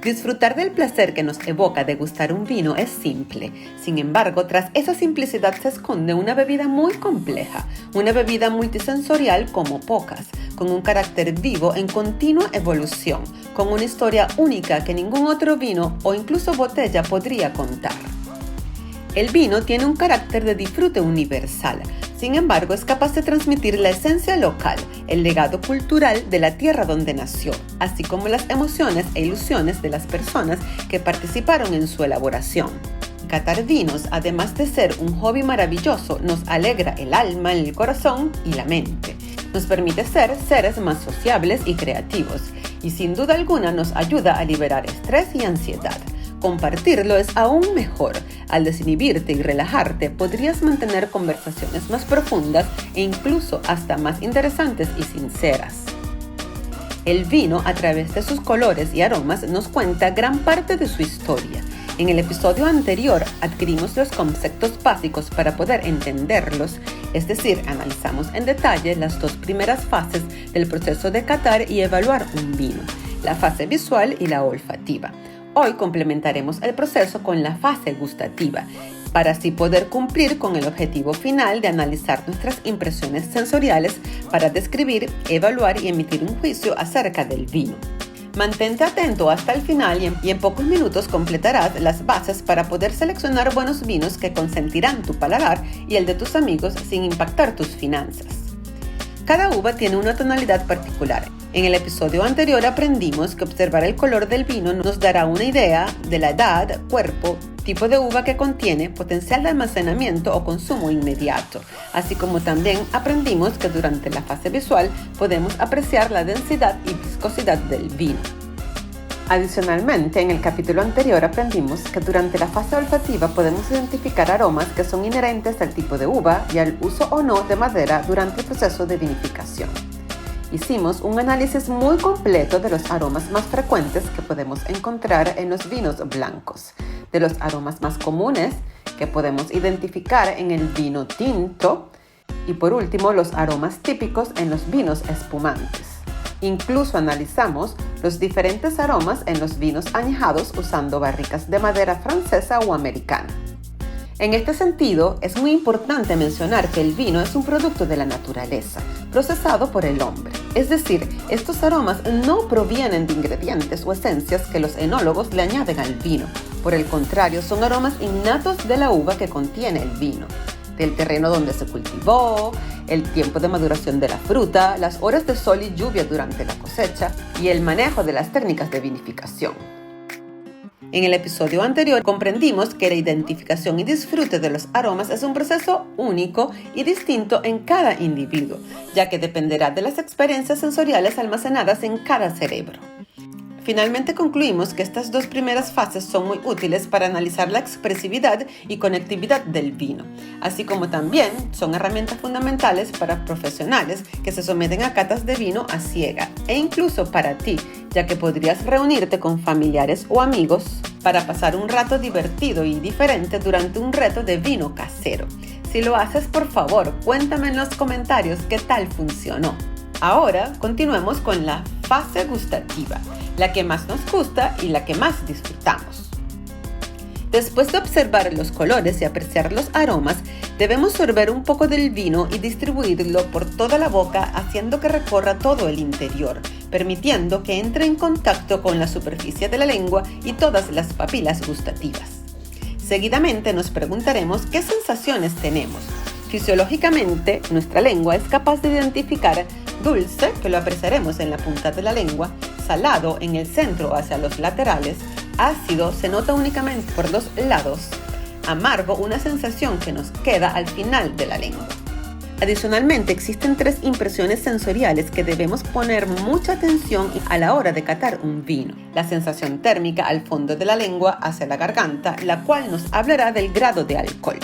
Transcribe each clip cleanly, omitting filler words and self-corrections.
Disfrutar del placer que nos evoca degustar un vino es simple. Sin embargo, tras esa simplicidad se esconde una bebida muy compleja, una bebida multisensorial como pocas, con un carácter vivo en continua evolución, con una historia única que ningún otro vino o incluso botella podría contar. El vino tiene un carácter de disfrute universal, sin embargo es capaz de transmitir la esencia local, el legado cultural de la tierra donde nació, así como las emociones e ilusiones de las personas que participaron en su elaboración. Catar vinos, además de ser un hobby maravilloso, nos alegra el alma, el corazón y la mente. Nos permite ser seres más sociables y creativos, y sin duda alguna nos ayuda a liberar estrés y ansiedad. Compartirlo es aún mejor. Al desinhibirte y relajarte, podrías mantener conversaciones más profundas e incluso hasta más interesantes y sinceras. El vino, a través de sus colores y aromas, nos cuenta gran parte de su historia. En el episodio anterior adquirimos los conceptos básicos para poder entenderlos, es decir, analizamos en detalle las dos primeras fases del proceso de catar y evaluar un vino, la fase visual y la olfativa. Hoy complementaremos el proceso con la fase gustativa, para así poder cumplir con el objetivo final de analizar nuestras impresiones sensoriales para describir, evaluar y emitir un juicio acerca del vino. Mantente atento hasta el final y en pocos minutos completarás las bases para poder seleccionar buenos vinos que consentirán tu paladar y el de tus amigos sin impactar tus finanzas. Cada uva tiene una tonalidad particular. En el episodio anterior aprendimos que observar el color del vino nos dará una idea de la edad, cuerpo, tipo de uva que contiene, potencial de almacenamiento o consumo inmediato, así como también aprendimos que durante la fase visual podemos apreciar la densidad y viscosidad del vino. Adicionalmente, en el capítulo anterior aprendimos que durante la fase olfativa podemos identificar aromas que son inherentes al tipo de uva y al uso o no de madera durante el proceso de vinificación. Hicimos un análisis muy completo de los aromas más frecuentes que podemos encontrar en los vinos blancos, de los aromas más comunes que podemos identificar en el vino tinto y por último los aromas típicos en los vinos espumantes. Incluso analizamos los diferentes aromas en los vinos añejados usando barricas de madera francesa o americana. En este sentido, es muy importante mencionar que el vino es un producto de la naturaleza, procesado por el hombre. Es decir, estos aromas no provienen de ingredientes o esencias que los enólogos le añaden al vino. Por el contrario, son aromas innatos de la uva que contiene el vino, del terreno donde se cultivó, el tiempo de maduración de la fruta, las horas de sol y lluvia durante la cosecha y el manejo de las técnicas de vinificación. En el episodio anterior comprendimos que la identificación y disfrute de los aromas es un proceso único y distinto en cada individuo, ya que dependerá de las experiencias sensoriales almacenadas en cada cerebro. Finalmente concluimos que estas dos primeras fases son muy útiles para analizar la expresividad y conectividad del vino, así como también son herramientas fundamentales para profesionales que se someten a catas de vino a ciega e incluso para ti, ya que podrías reunirte con familiares o amigos para pasar un rato divertido y diferente durante un reto de vino casero. Si lo haces, por favor, cuéntame en los comentarios qué tal funcionó. Ahora continuemos con la fase gustativa, la que más nos gusta y la que más disfrutamos. Después de observar los colores y apreciar los aromas, debemos sorber un poco del vino y distribuirlo por toda la boca, haciendo que recorra todo el interior, permitiendo que entre en contacto con la superficie de la lengua y todas las papilas gustativas. Seguidamente nos preguntaremos qué sensaciones tenemos. Fisiológicamente, nuestra lengua es capaz de identificar dulce, que lo apreciaremos en la punta de la lengua, salado en el centro hacia los laterales, ácido se nota únicamente por los lados, amargo una sensación que nos queda al final de la lengua. Adicionalmente, existen 3 impresiones sensoriales que debemos poner mucha atención a la hora de catar un vino. La sensación térmica al fondo de la lengua hacia la garganta, la cual nos hablará del grado de alcohol.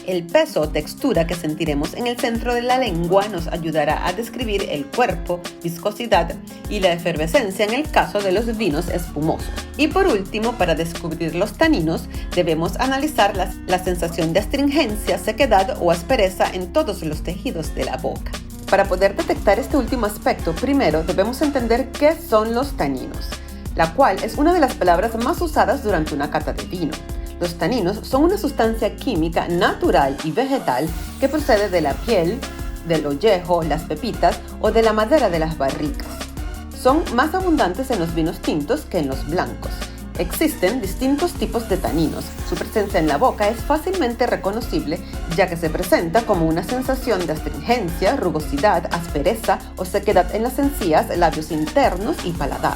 El peso o textura que sentiremos en el centro de la lengua nos ayudará a describir el cuerpo, viscosidad y la efervescencia en el caso de los vinos espumosos. Y por último, para descubrir los taninos, debemos analizar la sensación de astringencia, sequedad o aspereza en todos los tejidos de la boca. Para poder detectar este último aspecto, primero debemos entender qué son los taninos. la cual es una de las palabras más usadas durante una cata de vino. Los taninos son una sustancia química natural y vegetal que procede de la piel, del ollejo, las pepitas o de la madera de las barricas. Son más abundantes en los vinos tintos que en los blancos. Existen distintos tipos de taninos. Su presencia en la boca es fácilmente reconocible, ya que se presenta como una sensación de astringencia, rugosidad, aspereza o sequedad en las encías, labios internos y paladar.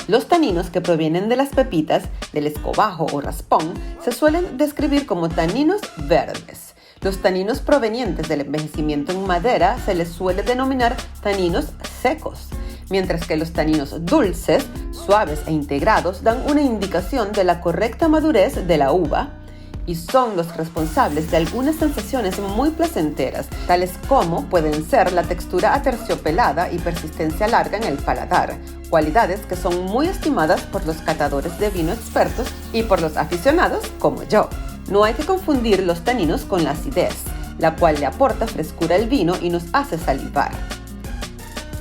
Los taninos que provienen de las pepitas, del escobajo o raspón, se suelen describir como taninos verdes. Los taninos provenientes del envejecimiento en madera se les suele denominar taninos secos, mientras que los taninos dulces, suaves e integrados dan una indicación de la correcta madurez de la uva y son los responsables de algunas sensaciones muy placenteras, tales como pueden ser la textura aterciopelada y persistencia larga en el paladar, cualidades que son muy estimadas por los catadores de vino expertos y por los aficionados como yo. No hay que confundir los taninos con la acidez, la cual le aporta frescura al vino y nos hace salivar.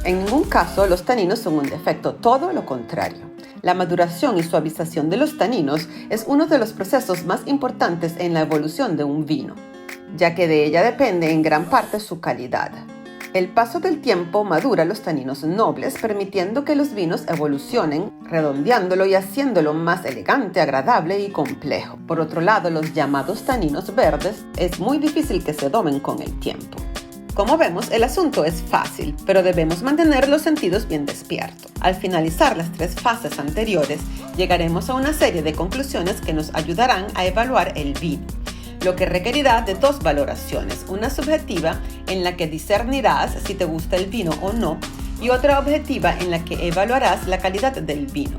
En ningún caso los taninos son un defecto, todo lo contrario. La maduración y suavización de los taninos es uno de los procesos más importantes en la evolución de un vino, ya que de ella depende en gran parte su calidad. El paso del tiempo madura los taninos nobles, permitiendo que los vinos evolucionen, redondeándolo y haciéndolo más elegante, agradable y complejo. Por otro lado, los llamados taninos verdes es muy difícil que se domen con el tiempo. Como vemos, el asunto es fácil, pero debemos mantener los sentidos bien despiertos. Al finalizar las 3 fases anteriores, llegaremos a una serie de conclusiones que nos ayudarán a evaluar el vino, lo que requerirá de 2 valoraciones, una subjetiva en la que discernirás si te gusta el vino o no, y otra objetiva en la que evaluarás la calidad del vino.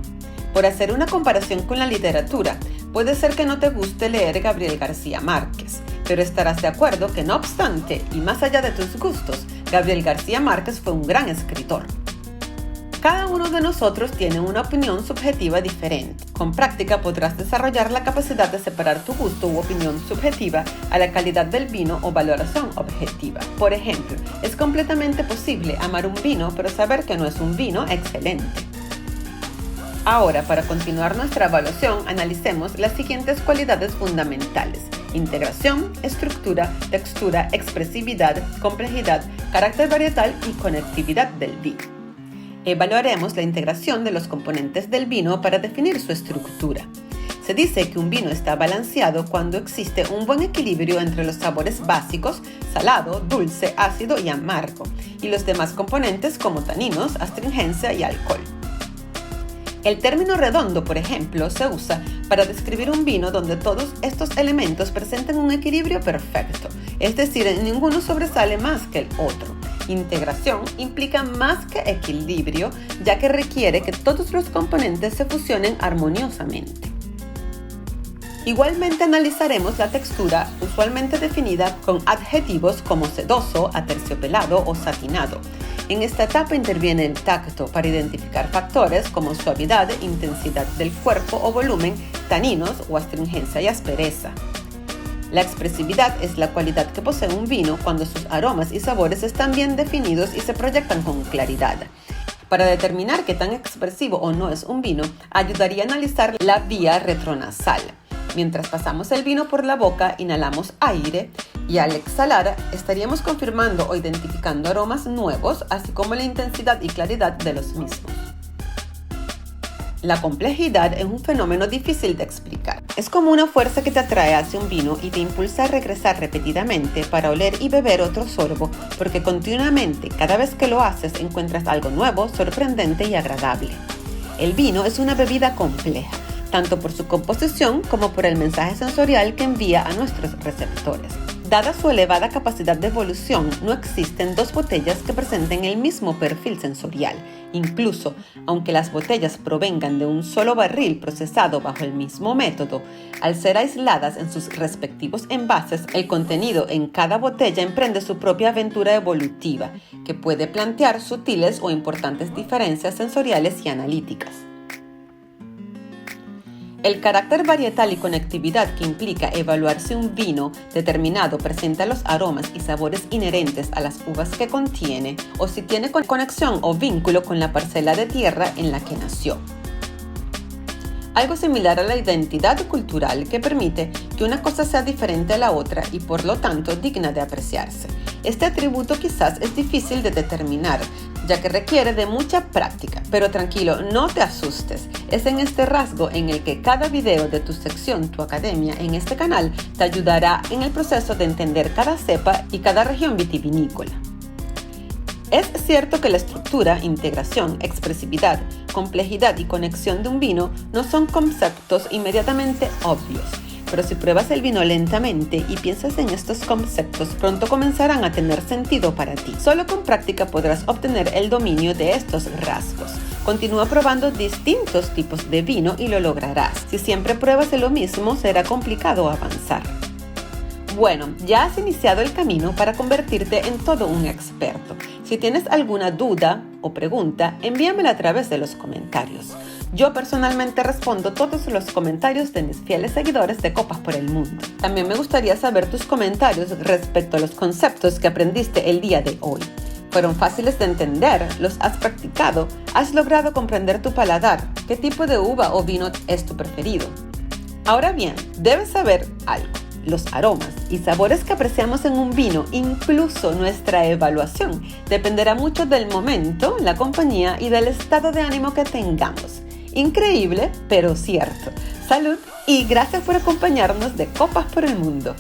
Por hacer una comparación con la literatura, puede ser que no te guste leer Gabriel García Márquez, pero estarás de acuerdo que no obstante, y más allá de tus gustos, Gabriel García Márquez fue un gran escritor. Cada uno de nosotros tiene una opinión subjetiva diferente. Con práctica podrás desarrollar la capacidad de separar tu gusto u opinión subjetiva a la calidad del vino o valoración objetiva. Por ejemplo, es completamente posible amar un vino pero saber que no es un vino excelente. Ahora, para continuar nuestra evaluación, analicemos las siguientes cualidades fundamentales: integración, estructura, textura, expresividad, complejidad, carácter varietal y conectividad del vino. Evaluaremos la integración de los componentes del vino para definir su estructura. Se dice que un vino está balanceado cuando existe un buen equilibrio entre los sabores básicos, salado, dulce, ácido y amargo, y los demás componentes como taninos, astringencia y alcohol. El término redondo, por ejemplo, se usa para describir un vino donde todos estos elementos presentan un equilibrio perfecto, es decir, ninguno sobresale más que el otro. Integración implica más que equilibrio, ya que requiere que todos los componentes se fusionen armoniosamente. Igualmente analizaremos la textura, usualmente definida con adjetivos como sedoso, aterciopelado o satinado. En esta etapa interviene el tacto para identificar factores como suavidad, intensidad del cuerpo o volumen, taninos o astringencia y aspereza. La expresividad es la cualidad que posee un vino cuando sus aromas y sabores están bien definidos y se proyectan con claridad. Para determinar qué tan expresivo o no es un vino, ayudaría a analizar la vía retronasal. Mientras pasamos el vino por la boca, inhalamos aire y al exhalar estaríamos confirmando o identificando aromas nuevos, así como la intensidad y claridad de los mismos. La complejidad es un fenómeno difícil de explicar. Es como una fuerza que te atrae hacia un vino y te impulsa a regresar repetidamente para oler y beber otro sorbo, porque continuamente, cada vez que lo haces, encuentras algo nuevo, sorprendente y agradable. El vino es una bebida compleja, tanto por su composición como por el mensaje sensorial que envía a nuestros receptores. Dada su elevada capacidad de evolución, no existen 2 botellas que presenten el mismo perfil sensorial. Incluso, aunque las botellas provengan de un solo barril procesado bajo el mismo método, al ser aisladas en sus respectivos envases, el contenido en cada botella emprende su propia aventura evolutiva, que puede plantear sutiles o importantes diferencias sensoriales y analíticas. El carácter varietal y conectividad que implica evaluar si un vino determinado presenta los aromas y sabores inherentes a las uvas que contiene o si tiene conexión o vínculo con la parcela de tierra en la que nació. Algo similar a la identidad cultural que permite que una cosa sea diferente a la otra y por lo tanto digna de apreciarse. Este atributo quizás es difícil de determinar, ya que requiere de mucha práctica, pero tranquilo, no te asustes. Es en este rasgo en el que cada video de tu sección, tu academia, en este canal, te ayudará en el proceso de entender cada cepa y cada región vitivinícola. Es cierto que la estructura, integración, expresividad, complejidad y conexión de un vino no son conceptos inmediatamente obvios, pero si pruebas el vino lentamente y piensas en estos conceptos, pronto comenzarán a tener sentido para ti. Solo con práctica podrás obtener el dominio de estos rasgos. Continúa probando distintos tipos de vino y lo lograrás. Si siempre pruebas de lo mismo, será complicado avanzar. Bueno, ya has iniciado el camino para convertirte en todo un experto. Si tienes alguna duda o pregunta, envíamela a través de los comentarios. Yo personalmente respondo todos los comentarios de mis fieles seguidores de Copas por el Mundo. También me gustaría saber tus comentarios respecto a los conceptos que aprendiste el día de hoy. ¿Fueron fáciles de entender? ¿Los has practicado? ¿Has logrado comprender tu paladar? ¿Qué tipo de uva o vino es tu preferido? Ahora bien, debes saber algo. Los aromas y sabores que apreciamos en un vino, incluso nuestra evaluación, dependerá mucho del momento, la compañía y del estado de ánimo que tengamos. Increíble, pero cierto. Salud y gracias por acompañarnos de Copas por el Mundo.